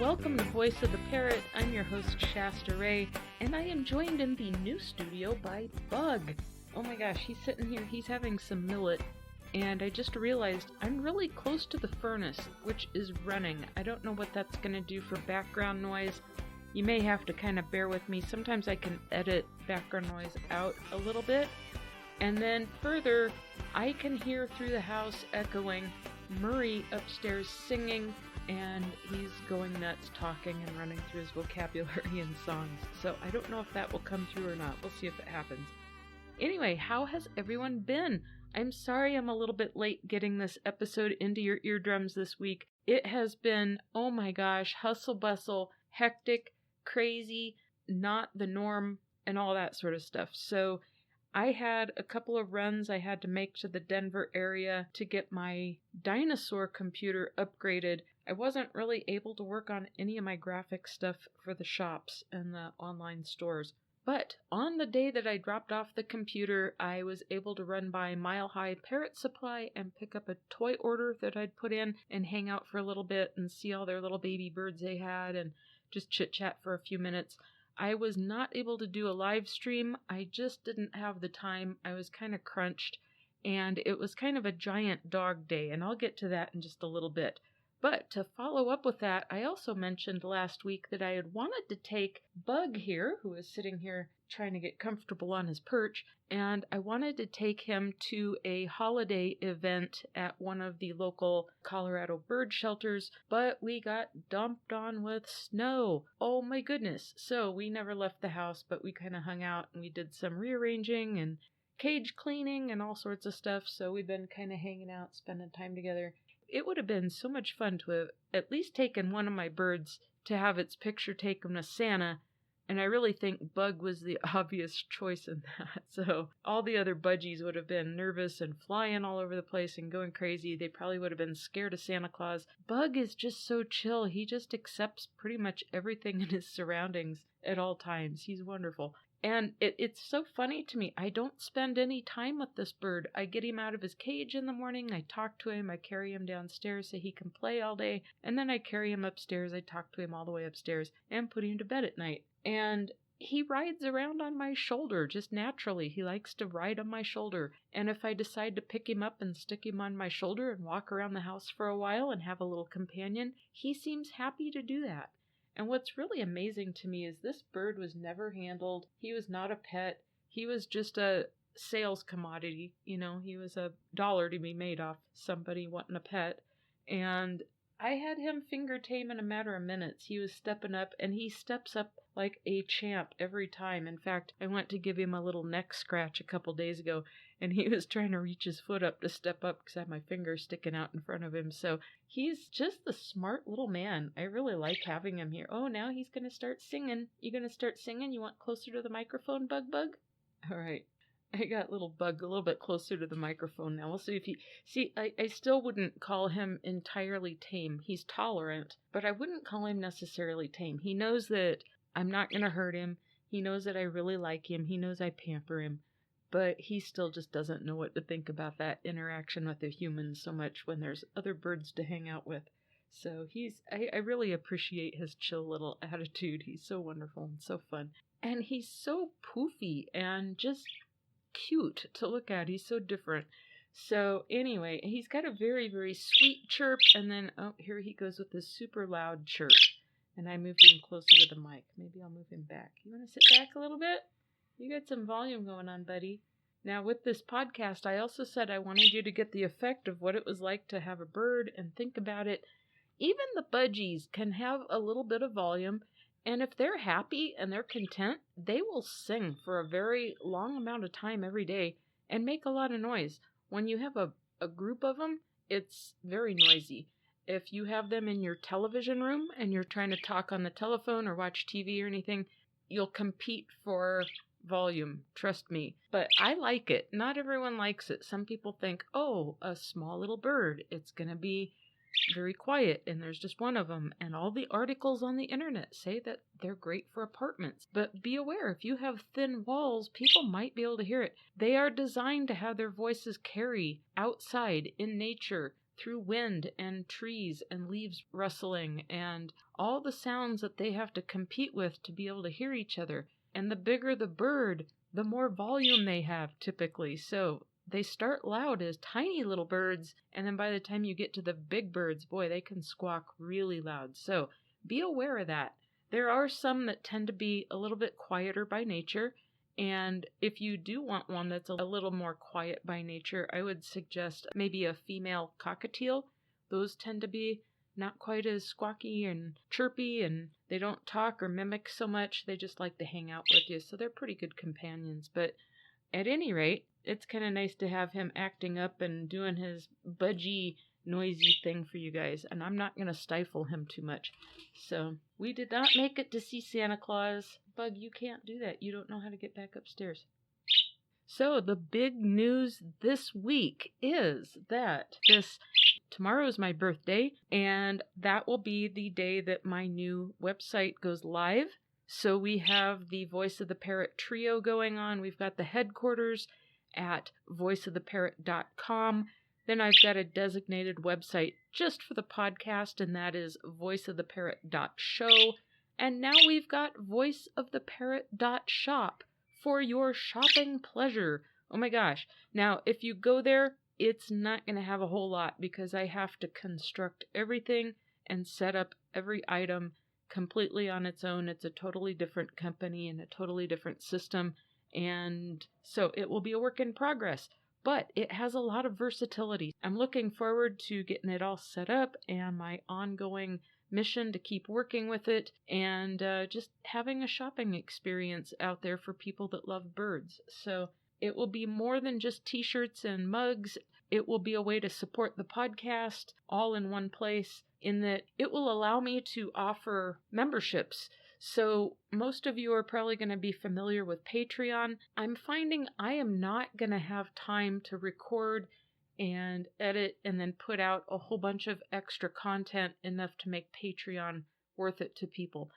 welcome to Voice of the Parrot. I'm your host, Shasta Ray, and I am joined in the new studio by Bug. Oh my gosh, he's sitting here, he's having some millet, and I just realized I'm really close to the furnace, which is running. I don't know what that's going to do for background noise. You may have to kind of bear with me. Sometimes I can edit background noise out a little bit. And then further, I can hear through the house echoing Murray upstairs singing, and he's going nuts talking and running through his vocabulary and songs. So I don't know if that will come through or not. We'll see if it happens. Anyway, how has everyone been? I'm sorry I'm a little bit late getting this episode into your eardrums this week. It has been, oh my gosh, hustle bustle, hectic, crazy, not the norm, and all that sort of stuff. So I had a couple of runs I had to make to the Denver area to get my dinosaur computer upgraded. I wasn't really able to work on any of my graphic stuff for the shops and the online stores. But on the day that I dropped off the computer, I was able to run by Mile High Parrot Supply and pick up a toy order that I'd put in and hang out for a little bit and see all their little baby birds they had and just chit-chat for a few minutes. I was not able to do a live stream. I just didn't have the time. I was kind of crunched, and it was kind of a giant dog day, and I'll get to that in just a little bit. But to follow up with that, I also mentioned last week that I had wanted to take Bug here, who is sitting here trying to get comfortable on his perch, and I wanted to take him to a holiday event at one of the local Colorado bird shelters, but we got dumped on with snow. Oh my goodness. So we never left the house, but we kind of hung out and we did some rearranging and cage cleaning and all sorts of stuff. So we've been kind of hanging out, spending time together. It would have been so much fun to have at least taken one of my birds to have its picture taken with Santa, and I really think Bug was the obvious choice in that. So all the other budgies would have been nervous and flying all over the place and going crazy. They probably would have been scared of Santa Claus. Bug is just so chill. He just accepts pretty much everything in his surroundings at all times. He's wonderful. And it's so funny to me. I don't spend any time with this bird. I get him out of his cage in the morning. I talk to him. I carry him downstairs so he can play all day. And then I carry him upstairs. I talk to him all the way upstairs and put him to bed at night. And he rides around on my shoulder just naturally. He likes to ride on my shoulder. And if I decide to pick him up and stick him on my shoulder and walk around the house for a while and have a little companion, he seems happy to do that. And what's really amazing to me is this bird was never handled. He was not a pet. He was just a sales commodity. You know, he was a dollar to be made off somebody wanting a pet. And I had him finger tame in a matter of minutes. He was stepping up, and he steps up like a champ every time. In fact, I went to give him a little neck scratch a couple days ago, and he was trying to reach his foot up to step up because I had my finger sticking out in front of him. So he's just the smart little man. I really like having him here. Oh, now he's going to start singing. You going to start singing? You want closer to the microphone, Bug? All right. I got little Bug a little bit closer to the microphone now. We'll see if he... See, I still wouldn't call him entirely tame. He's tolerant, but I wouldn't call him necessarily tame. He knows that I'm not going to hurt him. He knows that I really like him. He knows I pamper him. But he still just doesn't know what to think about that interaction with the humans so much when there's other birds to hang out with. So I really appreciate his chill little attitude. He's so wonderful and so fun. And he's so poofy and just cute to look at. He's so different. So anyway, he's got a very, very sweet chirp, and then, oh, here he goes with this super loud chirp. And I moved him closer to the mic. Maybe I'll move him back. You want to sit back a little bit? You got some volume going on, buddy. Now, with this podcast, I also said I wanted you to get the effect of what it was like to have a bird and think about it. Even the budgies can have a little bit of volume, and if they're happy and they're content, they will sing for a very long amount of time every day and make a lot of noise. When you have a group of them, it's very noisy. If you have them in your television room and you're trying to talk on the telephone or watch TV or anything, you'll compete for volume, trust me. But I like it. Not everyone likes it. Some people think, oh, a small little bird, it's going to be very quiet, and there's just one of them. And all the articles on the internet say that they're great for apartments. But be aware, if you have thin walls, people might be able to hear it. They are designed to have their voices carry outside in nature. through wind and trees and leaves rustling and all the sounds that they have to compete with to be able to hear each other. And the bigger the bird, the more volume they have typically. So they start loud as tiny little birds, and then by the time you get to the big birds, boy, they can squawk really loud. So be aware of that. There are some that tend to be a little bit quieter by nature, and if you do want one that's a little more quiet by nature, I would suggest maybe a female cockatiel. Those tend to be not quite as squawky and chirpy, and they don't talk or mimic so much. They just like to hang out with you, so they're pretty good companions. But at any rate, it's kind of nice to have him acting up and doing his budgie, noisy thing for you guys, and I'm not going to stifle him too much. So we did not make it to see Santa Claus. Bug, you can't do that. You don't know how to get back upstairs. So the big news this week is that tomorrow is my birthday, and that will be the day that my new website goes live. So we have the Voice of the Parrot trio going on. We've got the headquarters at voiceoftheparrot.com. Then I've got a designated website just for the podcast, and that is voiceoftheparrot.show. And now we've got voiceoftheparrot.shop for your shopping pleasure. Oh my gosh. Now, if you go there, it's not going to have a whole lot because I have to construct everything and set up every item completely on its own. It's a totally different company and a totally different system. And so it will be a work in progress, but it has a lot of versatility. I'm looking forward to getting it all set up and my ongoing mission to keep working with it and just having a shopping experience out there for people that love birds. So it will be more than just t-shirts and mugs. It will be a way to support the podcast all in one place, in that it will allow me to offer memberships. So most of you are probably going to be familiar with Patreon. I'm finding I am not going to have time to record and edit and then put out a whole bunch of extra content enough to make Patreon worth it to people.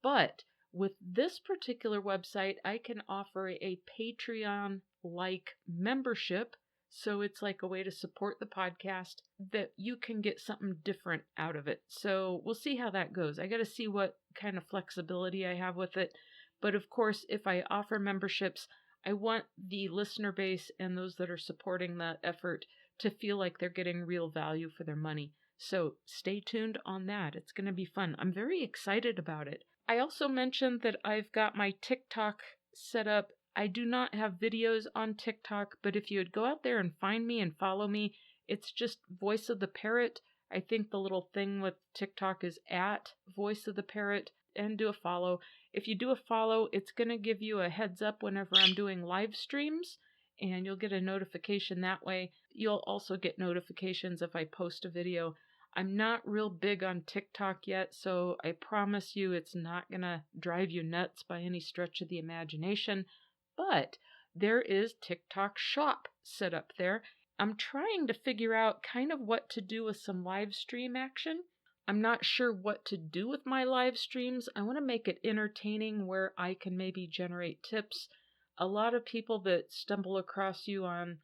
But with this particular website, I can offer a Patreon-like membership. So it's like a way to support the podcast that you can get something different out of it. So we'll see how that goes. I got to see what kind of flexibility I have with it. But of course, if I offer memberships, I want the listener base and those that are supporting the effort to feel like they're getting real value for their money. So stay tuned on that. It's going to be fun. I'm very excited about it. I also mentioned that I've got my TikTok set up. I do not have videos on TikTok, but if you would go out there and find me and follow me, it's just Voice of the Parrot. I think the little thing with TikTok is at Voice of the Parrot, and do a follow. If you do a follow, it's going to give you a heads up whenever I'm doing live streams, and you'll get a notification that way. You'll also get notifications if I post a video. I'm not real big on TikTok yet, so I promise you it's not going to drive you nuts by any stretch of the imagination. But there is TikTok Shop set up there. I'm trying to figure out kind of what to do with some live stream action. I'm not sure what to do with my live streams. I want to make it entertaining where I can maybe generate tips. A lot of people that stumble across you on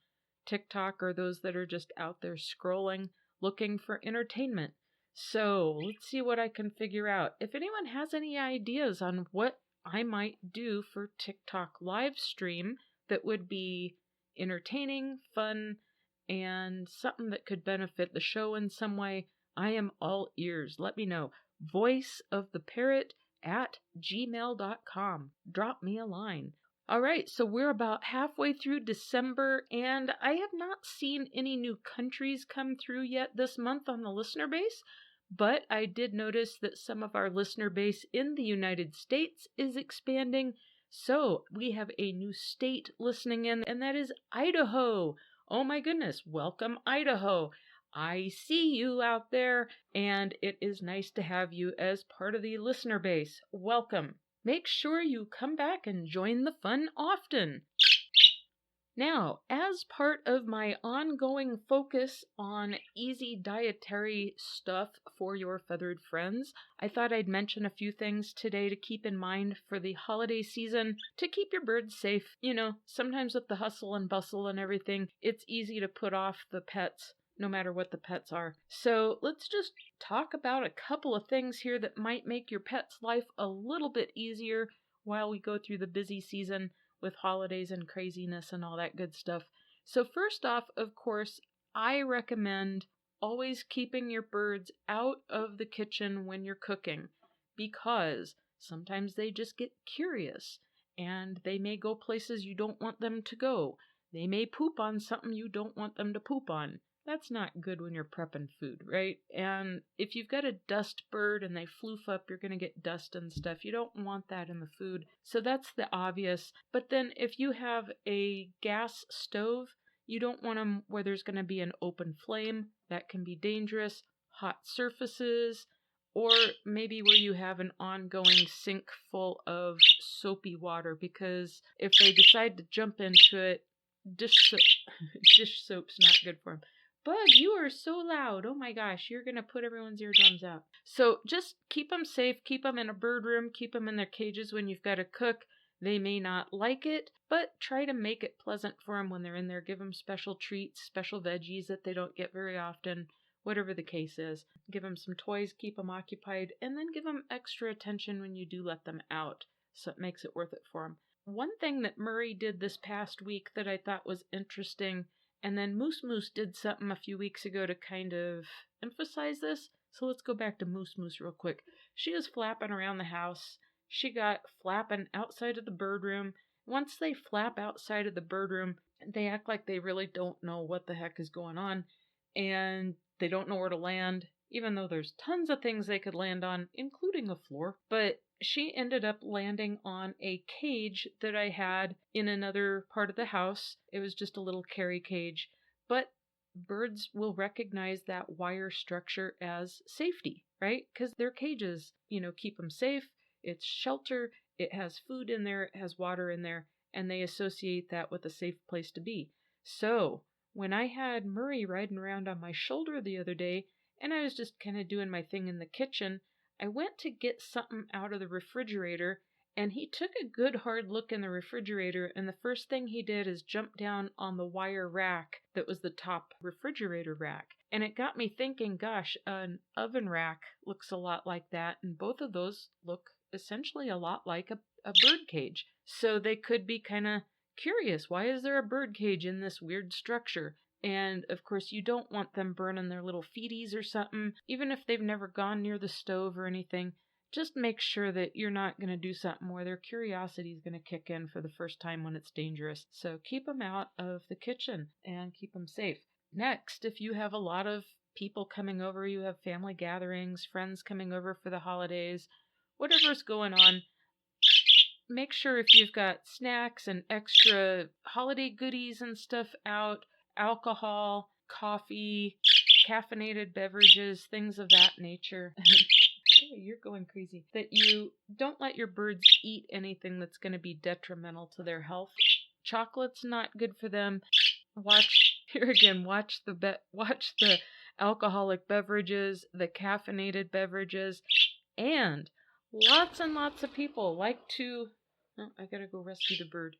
TikTok are those that are just out there scrolling, looking for entertainment. So let's see what I can figure out. If anyone has any ideas on what I might do for TikTok live stream that would be entertaining, fun, and something that could benefit the show in some way, I am all ears. Let me know. voiceoftheparrot@gmail.com. Drop me a line. All right, so we're about halfway through December, and I have not seen any new countries come through yet this month on the listener base, but I did notice that some of our listener base in the United States is expanding. So we have a new state listening in, and that is Idaho. Oh my goodness, welcome Idaho. I see you out there, and it is nice to have you as part of the listener base. Welcome. Make sure you come back and join the fun often. Now, as part of my ongoing focus on easy dietary stuff for your feathered friends, I thought I'd mention a few things today to keep in mind for the holiday season to keep your birds safe. You know, sometimes with the hustle and bustle and everything, it's easy to put off the pets no matter what the pets are. So let's just talk about a couple of things here that might make your pet's life a little bit easier while we go through the busy season with holidays and craziness and all that good stuff. So first off, of course, I recommend always keeping your birds out of the kitchen when you're cooking, because sometimes they just get curious and they may go places you don't want them to go. They may poop on something you don't want them to poop on. That's not good when you're prepping food, right? And if you've got a dust bird and they floof up, you're going to get dust and stuff. You don't want that in the food. So that's the obvious. But then if you have a gas stove, you don't want them where there's going to be an open flame. That can be dangerous. Hot surfaces, or maybe where you have an ongoing sink full of soapy water, because if they decide to jump into it, dish soap's not good for them. Bug, you are so loud. Oh my gosh, you're going to put everyone's eardrums out. So just keep them safe. Keep them in a bird room. Keep them in their cages when you've got to cook. They may not like it, but try to make it pleasant for them when they're in there. Give them special treats, special veggies that they don't get very often, whatever the case is. Give them some toys, keep them occupied, and then give them extra attention when you do let them out, so it makes it worth it for them. One thing that Murray did this past week that I thought was interesting, and then Moose Moose did something a few weeks ago to kind of emphasize this. So let's go back to Moose Moose real quick. She was flapping around the house. She got flapping outside of the bird room. Once they flap outside of the bird room, they act like they really don't know what the heck is going on, and they don't know where to land, even though there's tons of things they could land on, including a floor. But she ended up landing on a cage that I had in another part of the house. It was just a little carry cage. But birds will recognize that wire structure as safety, right? Because their cages, keep them safe. It's shelter. It has food in there. It has water in there. And they associate that with a safe place to be. So when I had Murray riding around on my shoulder the other day, and I was just kind of doing my thing in the kitchen, I went to get something out of the refrigerator, and he took a good hard look in the refrigerator, and the first thing he did is jump down on the wire rack that was the top refrigerator rack. And it got me thinking, gosh, an oven rack looks a lot like that, and both of those look essentially a lot like a bird cage. So they could be kind of curious. Why is there a bird cage in this weird structure? And of course, you don't want them burning their little feeties or something. Even if they've never gone near the stove or anything, just make sure that you're not going to do something where their curiosity is going to kick in for the first time when it's dangerous. So keep them out of the kitchen and keep them safe. Next, if you have a lot of people coming over, you have family gatherings, friends coming over for the holidays, whatever's going on, make sure if you've got snacks and extra holiday goodies and stuff out, alcohol, coffee, caffeinated beverages, things of that nature. You're going crazy. That you don't let your birds eat anything that's going to be detrimental to their health. Chocolate's not good for them. Watch the alcoholic beverages, the caffeinated beverages, and lots of people like to... Oh, I gotta go rescue the bird.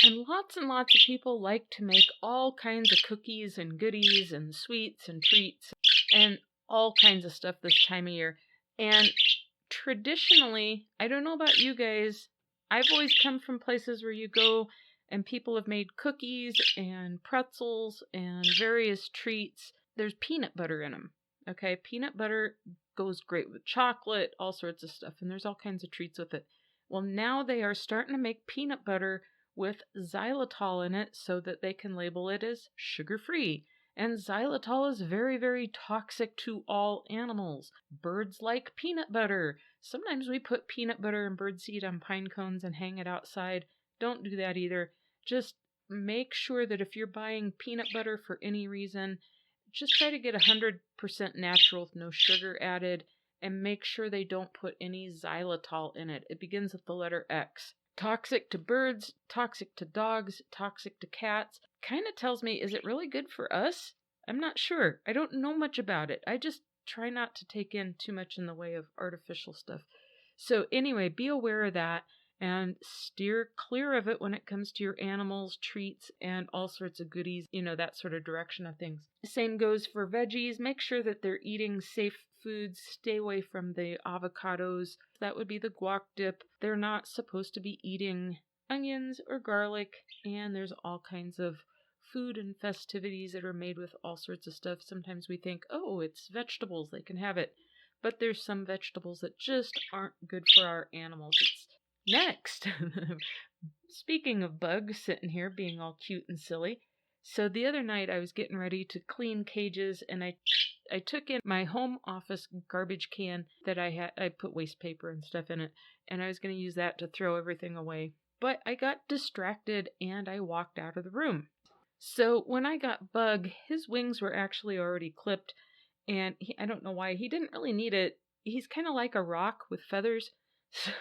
And lots of people like to make all kinds of cookies and goodies and sweets and treats and all kinds of stuff this time of year. And traditionally, I don't know about you guys, I've always come from places where you go and people have made cookies and pretzels and various treats. There's peanut butter in them. Okay, peanut butter goes great with chocolate, all sorts of stuff, and there's all kinds of treats with it. Well, now they are starting to make peanut butter with xylitol in it so that they can label it as sugar-free. And xylitol is very, very toxic to all animals. Birds like peanut butter. Sometimes we put peanut butter and birdseed on pine cones and hang it outside. Don't do that either. Just make sure that if you're buying peanut butter for any reason, just try to get 100% natural with no sugar added, and make sure they don't put any xylitol in it. It begins with the letter X. Toxic to birds, toxic to dogs, toxic to cats. Kind of tells me, is it really good for us? I'm not sure. I don't know much about it. I just try not to take in too much in the way of artificial stuff. So anyway, be aware of that. and steer clear of it when it comes to your animals, treats, and all sorts of goodies, that sort of direction of things. Same goes for veggies. Make sure that they're eating safe foods. Stay away from the avocados. That would be the guac dip. They're not supposed to be eating onions or garlic, and there's all kinds of food and festivities that are made with all sorts of stuff. Sometimes we think, oh, it's vegetables, they can have it. But there's some vegetables that just aren't good for our animals. It's next. Speaking of bugs, sitting here being all cute and silly. So the other night I was getting ready to clean cages, and I took in my home office garbage can that I put waste paper and stuff in it, and I was going to use that to throw everything away. But I got distracted and I walked out of the room. So when I got Bug, his wings were actually already clipped, and I don't know why. He didn't really need it. He's kind of like a rock with feathers, so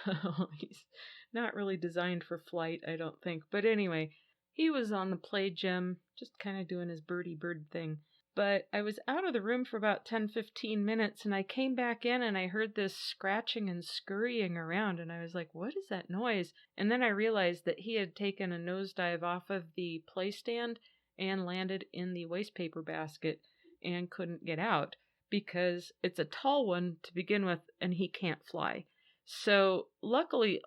he's not really designed for flight, I don't think. But anyway, he was on the play gym, just kind of doing his birdie bird thing. But I was out of the room for about 10-15 minutes, and I came back in and I heard this scratching and scurrying around, and I was like, what is that noise? And then I realized that he had taken a nosedive off of the play stand and landed in the waste paper basket and couldn't get out because it's a tall one to begin with and he can't fly. So luckily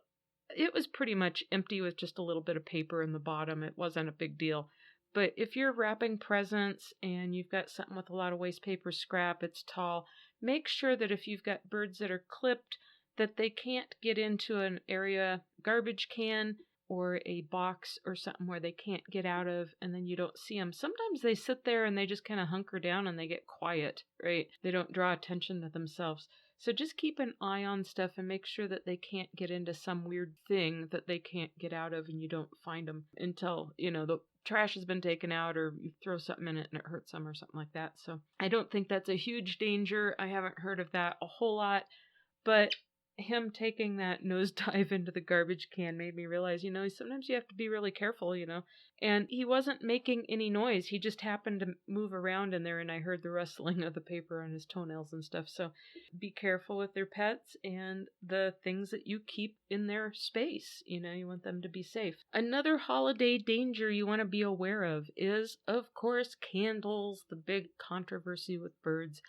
it was pretty much empty with just a little bit of paper in the bottom. It wasn't a big deal. But if you're wrapping presents and you've got something with a lot of waste paper scrap, it's tall, make sure that if you've got birds that are clipped, that they can't get into an area, garbage can or a box or something where they can't get out of, and then you don't see them. Sometimes they sit there and they just kind of hunker down and they get quiet, right? They don't draw attention to themselves. So just keep an eye on stuff and make sure that they can't get into some weird thing that they can't get out of and you don't find them until, the trash has been taken out or you throw something in it and it hurts them or something like that. So I don't think that's a huge danger. I haven't heard of that a whole lot, but him taking that nosedive into the garbage can made me realize, sometimes you have to be really careful, And he wasn't making any noise. He just happened to move around in there, and I heard the rustling of the paper on his toenails and stuff. So be careful with their pets and the things that you keep in their space. You want them to be safe. Another holiday danger you want to be aware of is, of course, candles, the big controversy with birds.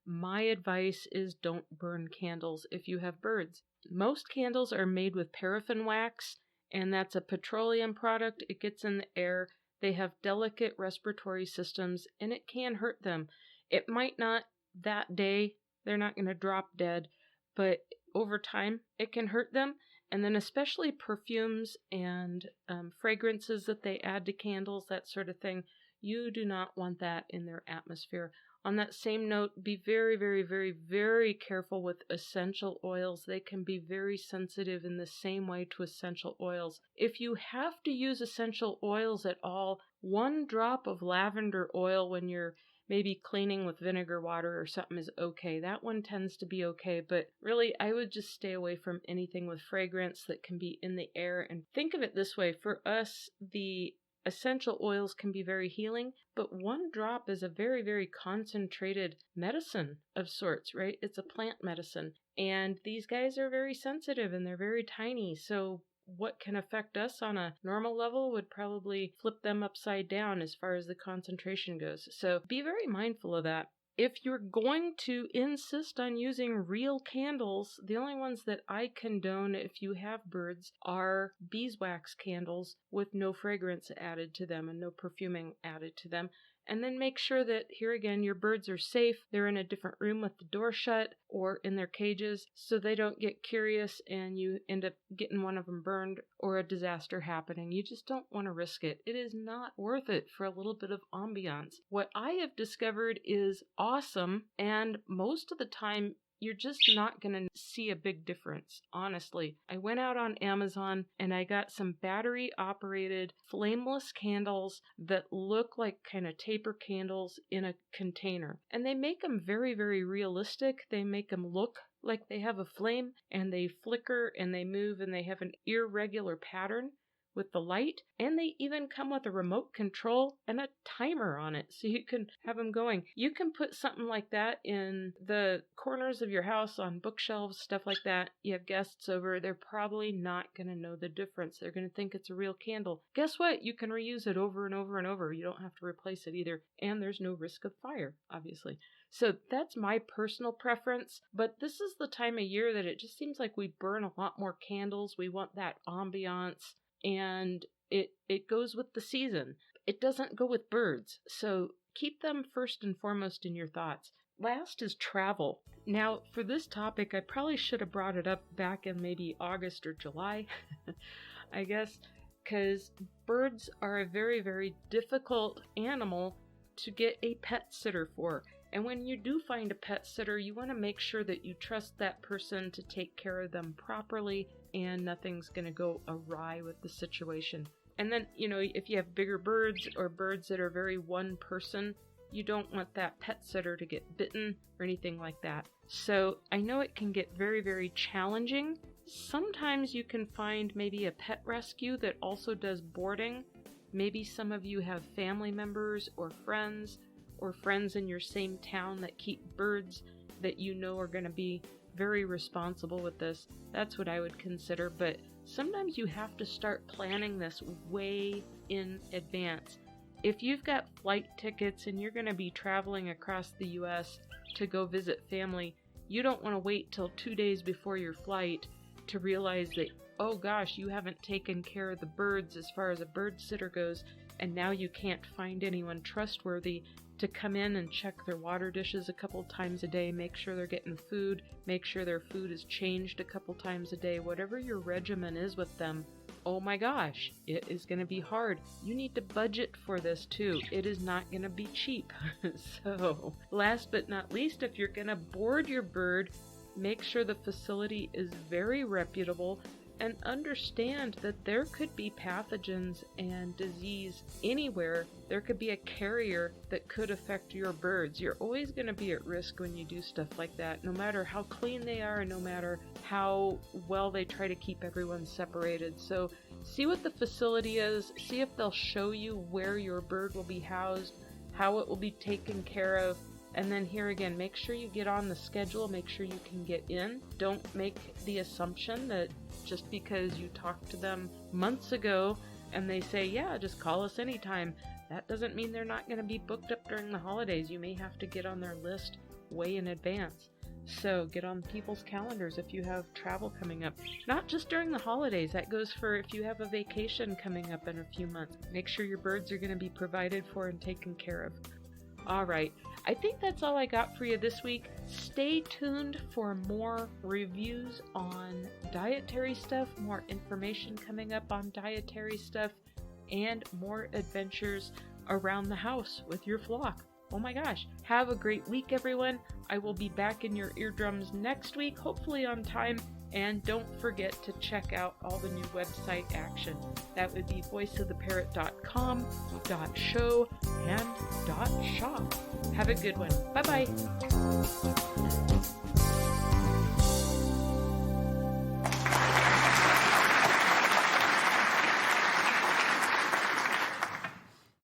My advice is don't burn candles if you have birds. Most candles are made with paraffin wax, and that's a petroleum product. It gets in the air. They have delicate respiratory systems, and it can hurt them. It might not that day. They're not going to drop dead, but over time, it can hurt them. And then especially perfumes and fragrances that they add to candles, that sort of thing. You do not want that in their atmosphere. On that same note, be very, very, very, very careful with essential oils. They can be very sensitive in the same way to essential oils. If you have to use essential oils at all, 1 drop of lavender oil when you're maybe cleaning with vinegar water or something is okay. That one tends to be okay, but really I would just stay away from anything with fragrance that can be in the air. And think of it this way, for us, the essential oils can be very healing, but 1 drop is a very, very concentrated medicine of sorts, right? It's a plant medicine. And these guys are very sensitive and they're very tiny. So what can affect us on a normal level would probably flip them upside down as far as the concentration goes. So be very mindful of that. If you're going to insist on using real candles, the only ones that I condone if you have birds are beeswax candles with no fragrance added to them and no perfuming added to them. And then make sure that, here again, your birds are safe. They're in a different room with the door shut or in their cages so they don't get curious and you end up getting one of them burned or a disaster happening. You just don't want to risk it. It is not worth it for a little bit of ambiance. What I have discovered is awesome, and most of the time you're just not going to see a big difference, honestly. I went out on Amazon and I got some battery-operated flameless candles that look like kind of taper candles in a container. And they make them very, very realistic. They make them look like they have a flame, and they flicker and they move and they have an irregular pattern, with the light, and they even come with a remote control and a timer on it so you can have them going. You can put something like that in the corners of your house on bookshelves, stuff like that. You have guests over, they're probably not going to know the difference. They're going to think it's a real candle. Guess what? You can reuse it over and over and over. You don't have to replace it either, and there's no risk of fire, obviously. So that's my personal preference, but this is the time of year that it just seems like we burn a lot more candles. We want that ambiance, and it goes with the season. It doesn't go with birds, so keep them first and foremost in your thoughts. Last is travel. Now, for this topic, I probably should have brought it up back in maybe August or July, I guess, because birds are a very, very difficult animal to get a pet sitter for. And when you do find a pet sitter, you want to make sure that you trust that person to take care of them properly and nothing's going to go awry with the situation. And then, if you have bigger birds or birds that are very one person, you don't want that pet sitter to get bitten or anything like that. So I know it can get very, very challenging. Sometimes you can find maybe a pet rescue that also does boarding. Maybe some of you have family members or friends in your same town that keep birds that you know are going to be very responsible with this. That's what I would consider, but sometimes you have to start planning this way in advance. If you've got flight tickets and you're going to be traveling across the U.S. to go visit family, you don't want to wait till 2 days before your flight to realize that, oh gosh, you haven't taken care of the birds as far as a bird sitter goes, and now you can't find anyone trustworthy to come in and check their water dishes a couple times a day, make sure they're getting food, make sure their food is changed a couple times a day, whatever your regimen is with them. Oh my gosh, it is going to be hard. You need to budget for this too. It is not going to be cheap. So, last but not least, if you're going to board your bird, make sure the facility is very reputable and understand that there could be pathogens and disease anywhere. There could be a carrier that could affect your birds. You're always going to be at risk when you do stuff like that, no matter how clean they are and no matter how well they try to keep everyone separated. So see what the facility is, see if they'll show you where your bird will be housed, how it will be taken care of. And then here again, make sure you get on the schedule, make sure you can get in. Don't make the assumption that just because you talked to them months ago and they say, yeah, just call us anytime, that doesn't mean they're not going to be booked up during the holidays. You may have to get on their list way in advance. So get on people's calendars if you have travel coming up. Not just during the holidays, that goes for if you have a vacation coming up in a few months. Make sure your birds are going to be provided for and taken care of. All right, I think that's all I got for you this week. Stay tuned for more reviews on dietary stuff, more information coming up on dietary stuff, and more adventures around the house with your flock. Oh my gosh, have a great week, everyone. I will be back in your eardrums next week, hopefully on time. And don't forget to check out all the new website action. That would be voiceoftheparrot.com, .show, and .shop. Have a good one. Bye-bye.